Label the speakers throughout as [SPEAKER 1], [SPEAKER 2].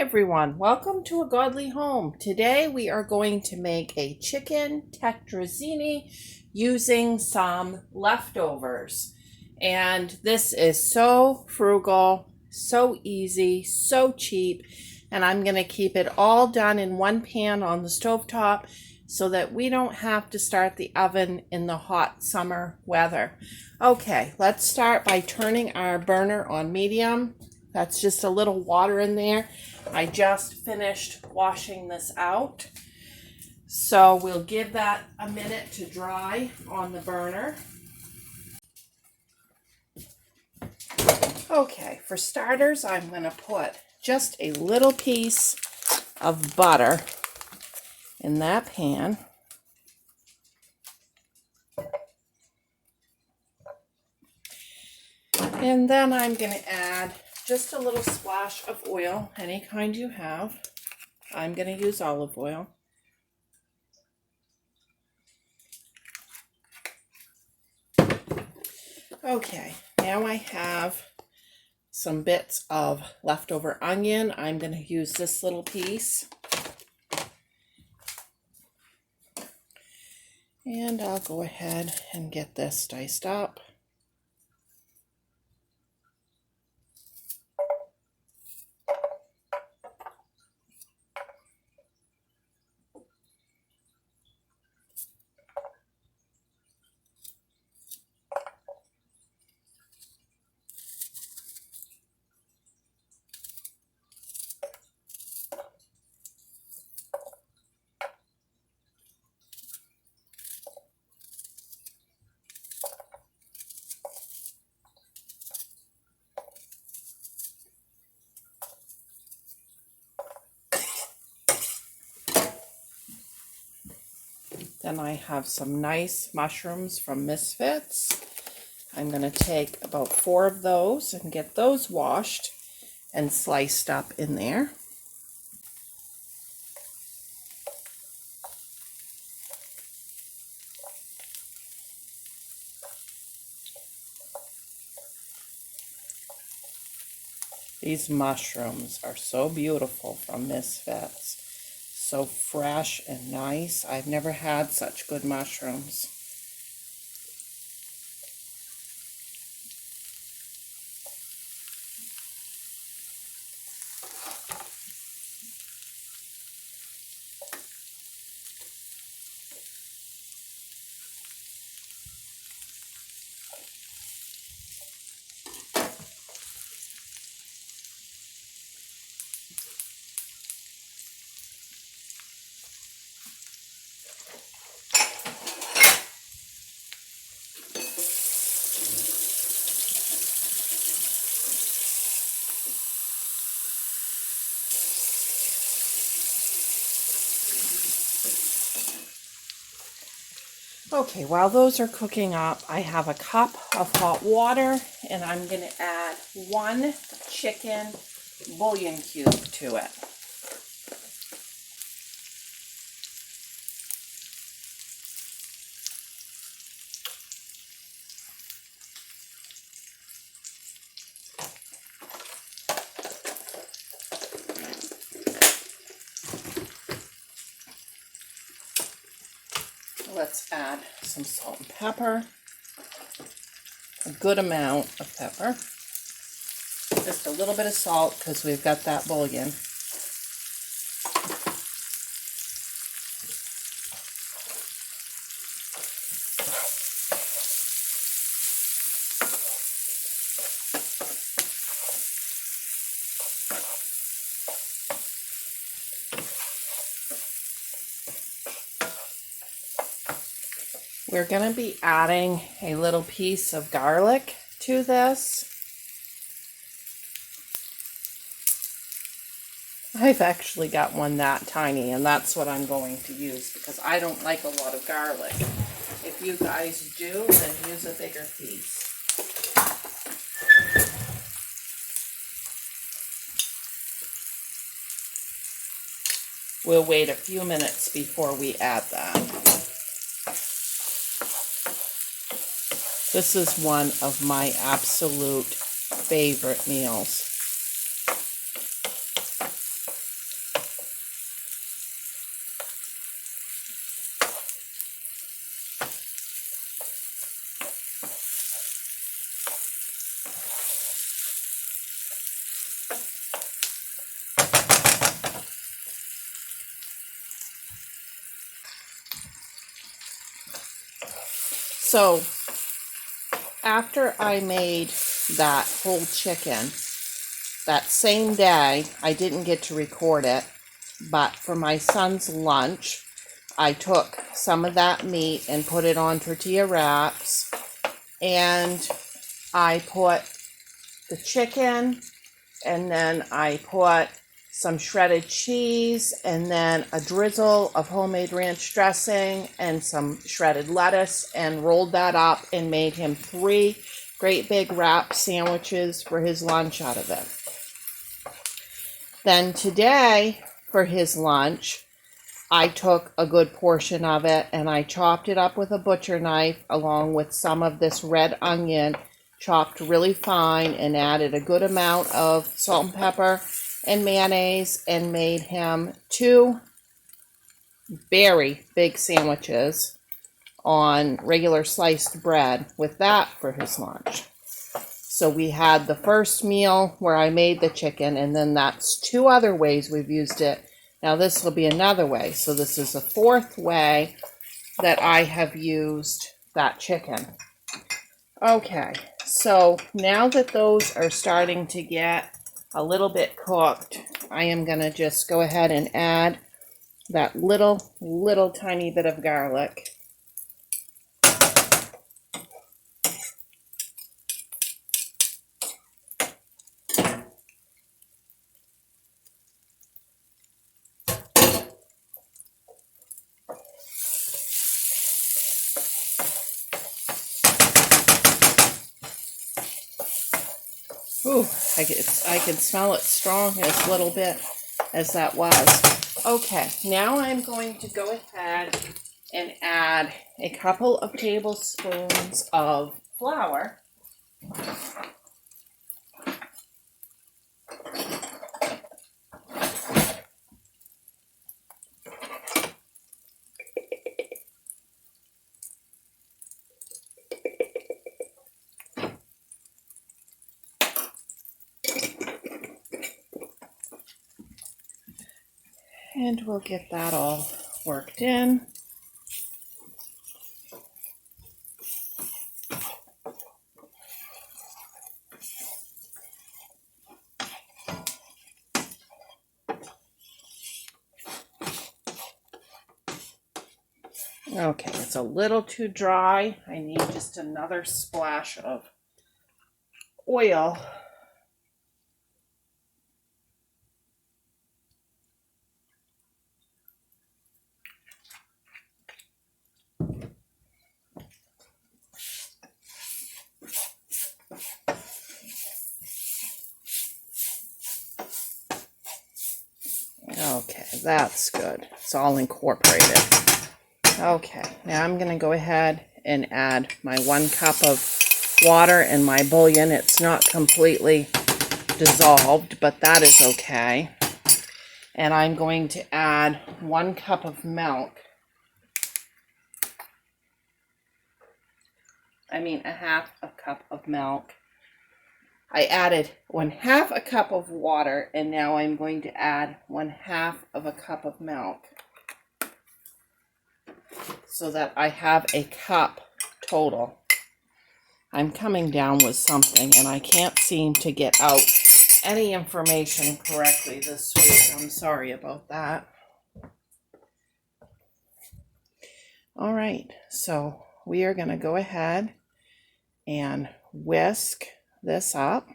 [SPEAKER 1] everyone, welcome to A Godly Home. Today we are going to make a chicken tetrazzini using some leftovers. And this is so frugal, so easy, so cheap, and I'm going to keep it all done in one pan on the stovetop so that we don't have to start the oven in the hot summer weather. Okay, let's start by turning our burner on medium. That's just a little water in there. I just finished washing this out. So we'll give that a minute to dry on the burner. Okay, for starters, I'm going to put just a little piece of butter in that pan. And then I'm going to add just a little splash of oil, any kind you have. I'm going to use olive oil. Okay, now I have some bits of leftover onion. I'm going to use this little piece. And I'll go ahead and get this diced up. Then I have some nice mushrooms from Misfits. I'm going to take about 4 of those and get those washed and sliced up in there. These mushrooms are so beautiful from Misfits. So fresh and nice. I've never had such good mushrooms. Okay, while those are cooking up, I have a cup of hot water and I'm going to add 1 chicken bouillon cube to it. Let's add some salt and pepper, a good amount of pepper, just a little bit of salt because we've got that bouillon. We're going to be adding a little piece of garlic to this. I've actually got one that tiny, and that's what I'm going to use because I don't like a lot of garlic. If you guys do, then use a bigger piece. We'll wait a few minutes before we add that. This is one of my absolute favorite meals. So after I made that whole chicken, that same day, I didn't get to record it, but for my son's lunch, I took some of that meat and put it on tortilla wraps, and I put the chicken, and then I put some shredded cheese, and then a drizzle of homemade ranch dressing and some shredded lettuce, and rolled that up and made him 3 great big wrap sandwiches for his lunch out of it. Then today, for his lunch, I took a good portion of it and I chopped it up with a butcher knife along with some of this red onion, chopped really fine, and added a good amount of salt and pepper and mayonnaise, and made him 2 very big sandwiches on regular sliced bread with that for his lunch. So we had the first meal where I made the chicken, and then that's 2 other ways we've used it. Now this will be another way. So this is the 4th way that I have used that chicken. Okay, so now that those are starting to get a little bit cooked, I am going to just go ahead and add that little tiny bit of garlic. Ooh, I can smell it strong as little bit as that was. Okay, now I'm going to go ahead and add a couple of tablespoons of flour. And we'll get that all worked in. Okay, it's a little too dry. I need just another splash of oil. Okay, that's good. It's all incorporated. Okay, now I'm going to go ahead and add my 1 cup of water in my bouillon. It's not completely dissolved, but that is okay. And I'm going to add 1 cup of milk. I mean a half a cup of milk. I added 1/2 a cup of water, and now I'm going to add 1/2 of a cup of milk, so that I have a cup total. I'm coming down with something and I can't seem to get out any information correctly this week. I'm sorry about that. All right, so we are going to go ahead and whisk this up.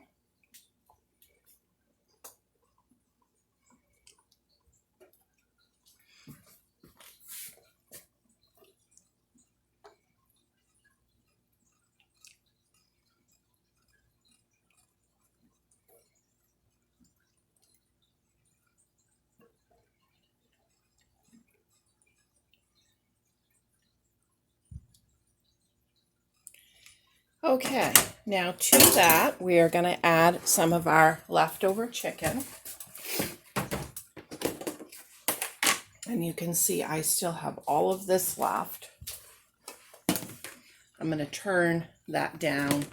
[SPEAKER 1] Okay, now to that, we are going to add some of our leftover chicken. And you can see I still have all of this left. I'm going to turn that down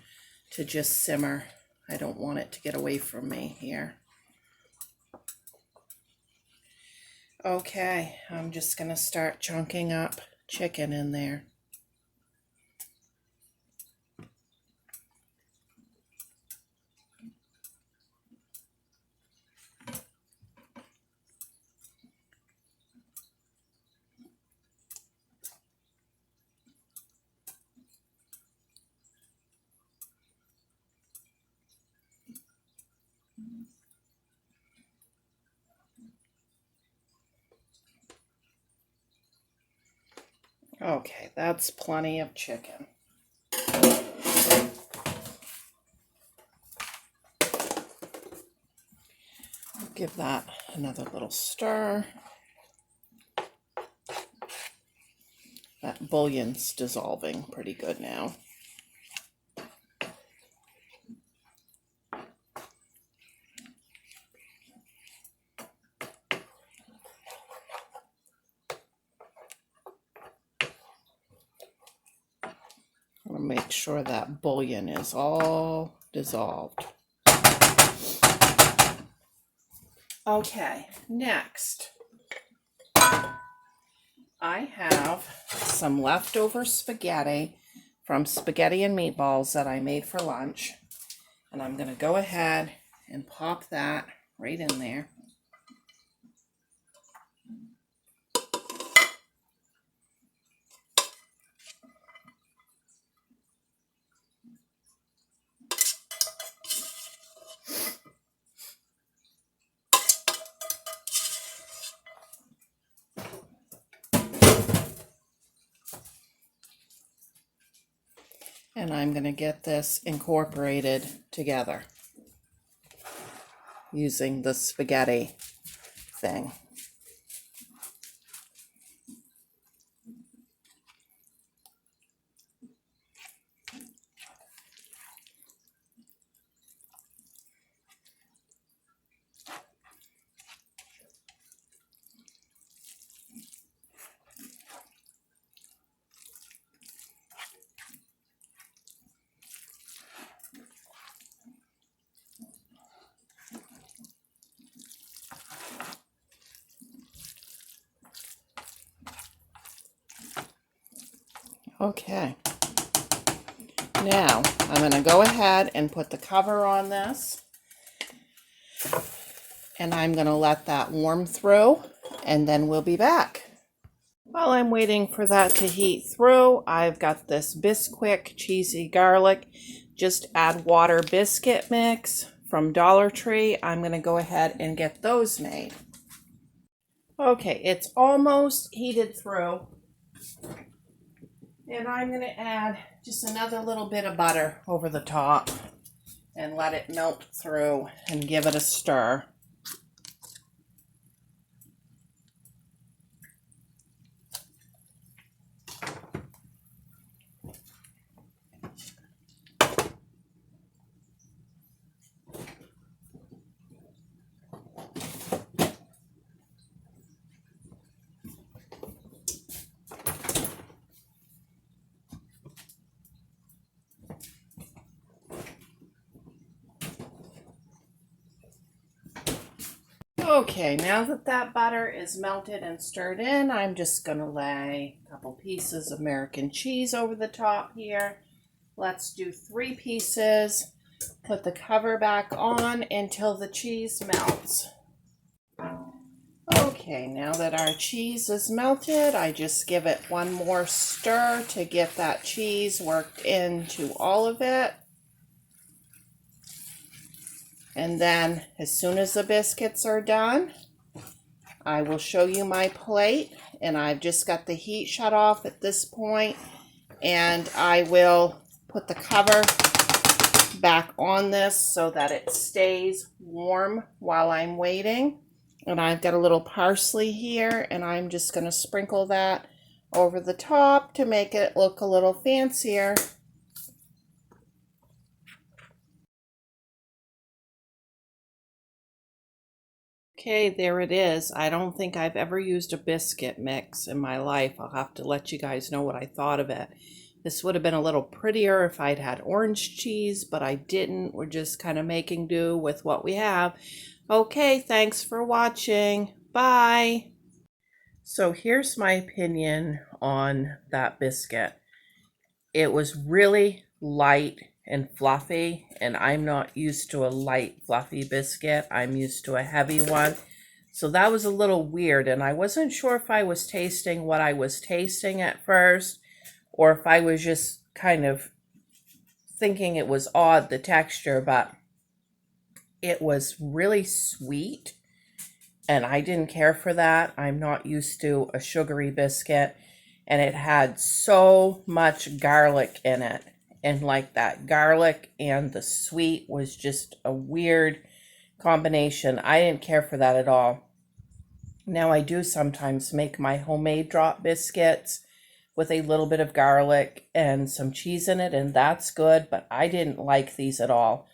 [SPEAKER 1] to just simmer. I don't want it to get away from me here. Okay, I'm just going to start chunking up chicken in there. Okay, that's plenty of chicken. Give that another little stir. That bouillon's dissolving pretty good now. I'm going to make sure that bouillon is all dissolved. Okay, next, I have some leftover spaghetti from Spaghetti and Meatballs that I made for lunch. And I'm going to go ahead and pop that right in there. And I'm going to get this incorporated together using the spaghetti thing. Okay, now I'm going to go ahead and put the cover on this, and I'm going to let that warm through, and then we'll be back. While I'm waiting for that to heat through, I've got this Bisquick cheesy garlic, just add water biscuit mix from Dollar Tree. I'm going to go ahead and get those made. Okay, it's almost heated through. And I'm going to add just another little bit of butter over the top and let it melt through and give it a stir. Okay, now that that butter is melted and stirred in, I'm just going to lay a couple pieces of American cheese over the top here. Let's do 3 pieces. Put the cover back on until the cheese melts. Okay, now that our cheese is melted, I just give it one more stir to get that cheese worked into all of it. And then as soon as the biscuits are done, I will show you my plate, and I've just got the heat shut off at this point, and I will put the cover back on this so that it stays warm while I'm waiting. And I've got a little parsley here, and I'm just going to sprinkle that over the top to make it look a little fancier. Okay, there it is. I don't think I've ever used a biscuit mix in my life. I'll have to let you guys know what I thought of it. This would have been a little prettier if I'd had orange cheese, but I didn't. We're just kind of making do with what we have. Okay, thanks for watching. Bye. So here's my opinion on that biscuit. It was really light and fluffy, and I'm not used to a light fluffy biscuit. I'm used to a heavy one. So that was a little weird, and I wasn't sure if I was tasting what I was tasting at first, or if I was just kind of thinking it was odd, the texture, but it was really sweet, and I didn't care for that. I'm not used to a sugary biscuit, and it had so much garlic in it. And like that garlic and the sweet was just a weird combination. I didn't care for that at all. Now I do sometimes make my homemade drop biscuits with a little bit of garlic and some cheese in it, and that's good, but I didn't like these at all.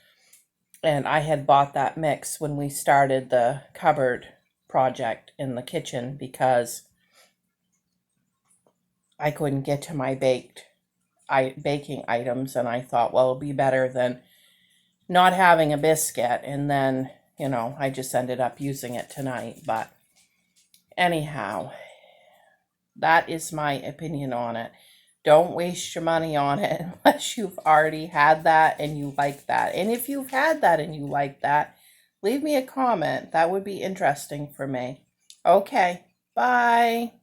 [SPEAKER 1] And I had bought that mix when we started the cupboard project in the kitchen because I couldn't get to my baking items, and I thought, well, it'll be better than not having a biscuit. And then, I just ended up using it tonight. But anyhow, that is my opinion on it. Don't waste your money on it unless you've already had that and you like that. And if you've had that and you like that, leave me a comment. That would be interesting for me. Okay, bye.